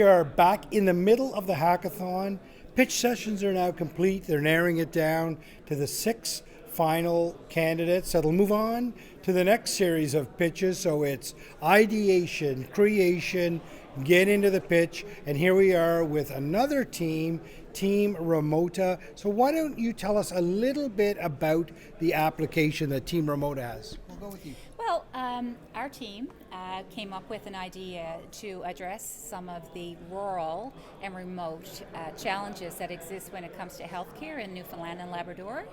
we are back in the middle of the Hack-A-Thon. Pitch sessions are now complete. They're narrowing it down to the 6 final candidates that'll move on to the next series of pitches. So it's ideation, creation, get into the pitch, and here we are with another team, Team Remota. So why don't you tell us a little bit about the application that Team Remota has? We'll go with you. Well, our team came up with an idea to address some of the rural and remote challenges that exist when it comes to healthcare in Newfoundland and Labrador.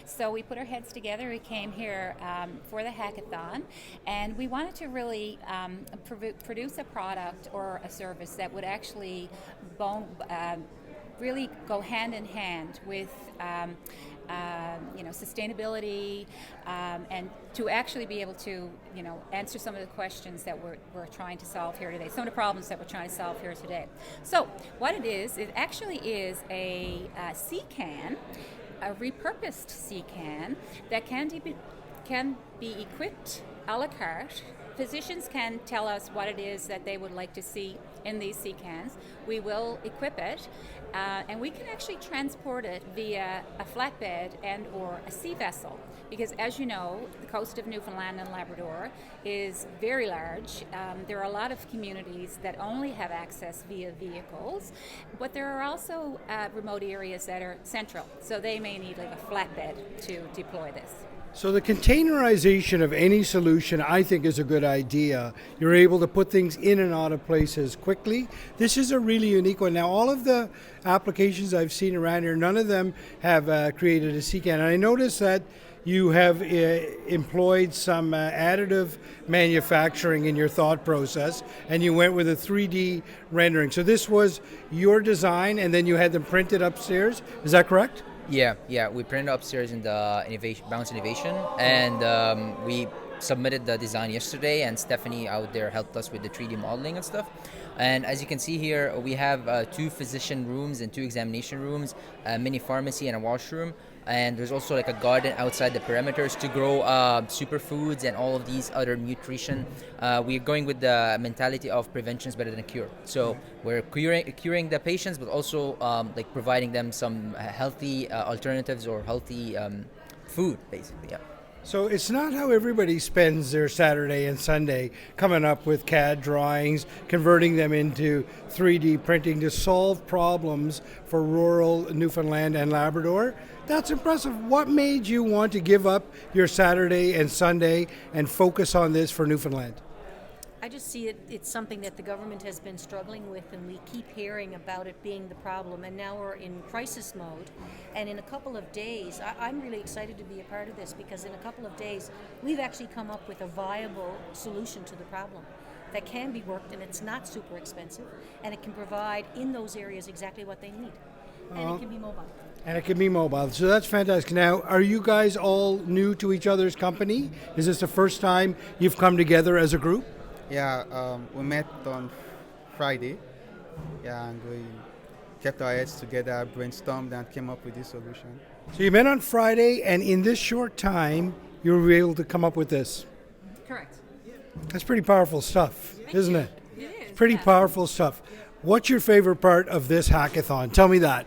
So we put our heads together, we came here for the Hack-A-Thon, and we wanted to really produce a product or a service that would actually really go hand in hand with sustainability, and to actually be able to answer some of the questions that we're trying to solve here today, some of the problems that we're trying to solve here today. So what it actually is a C-can, a repurposed C-can that can be equipped a la carte. Physicians can tell us what it is that they would like to see in these C-cans. We will equip it, and we can actually transport it via a flatbed and or a sea vessel. Because as you know, the coast of Newfoundland and Labrador is very large. There are a lot of communities that only have access via vehicles, but there are also remote areas that are central. So they may need like a flatbed to deploy this. So the containerization of any solution, I think, is a good idea. You're able to put things in and out of places quickly. This is a really unique one. Now, all of the applications I've seen around here, none of them have created a C-can. And I noticed that you have employed some additive manufacturing in your thought process, and you went with a 3D rendering. So this was your design, and then you had them printed upstairs. Is that correct? Yeah. We printed upstairs in the Bounce Innovation, and we submitted the design yesterday, and Stephanie out there helped us with the 3D modeling and stuff. And as you can see here, we have 2 physician rooms and 2 examination rooms, a mini pharmacy and a washroom. And there's also like a garden outside the perimeters to grow superfoods and all of these other nutrition. We're going with the mentality of prevention is better than a cure. So we're curing the patients, but also like providing them some healthy alternatives or healthy food, basically. Yeah. So it's not how everybody spends their Saturday and Sunday coming up with CAD drawings, converting them into 3D printing to solve problems for rural Newfoundland and Labrador. That's impressive. What made you want to give up your Saturday and Sunday and focus on this for Newfoundland? I just see it's something that the government has been struggling with, and we keep hearing about it being the problem, and now we're in crisis mode. And in a couple of days, I'm really excited to be a part of this, because in a couple of days we've actually come up with a viable solution to the problem that can be worked, and it's not super expensive, and it can provide in those areas exactly what they need. And it can be mobile. And it can be mobile. So that's fantastic. Now, are you guys all new to each other's company? Is this the first time you've come together as a group? Yeah, we met on Friday. Yeah, and we kept our heads together, brainstormed, and came up with this solution. So you met on Friday, and in this short time, you were able to come up with this. Correct. That's pretty powerful stuff, isn't it? It is. Pretty powerful stuff. What's your favorite part of this hackathon? Tell me that.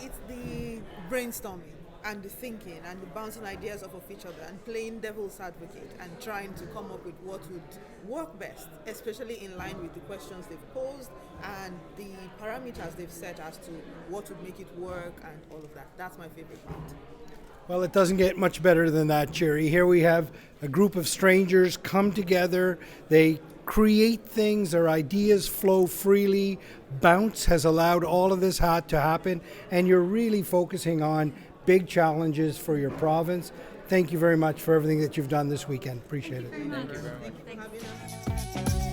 It's the brainstorming and the thinking and the bouncing ideas off of each other and playing devil's advocate and trying to come up with what would work best, especially in line with the questions they've posed and the parameters they've set as to what would make it work and all of that. That's my favorite part. Well, it doesn't get much better than that, Jerry. Here we have a group of strangers come together. They create things. Their ideas flow freely. Bounce has allowed all of this to happen, and you're really focusing on big challenges for your province. Thank you very much for everything that you've done this weekend. Appreciate it. Thank you very much. Thank you for having us.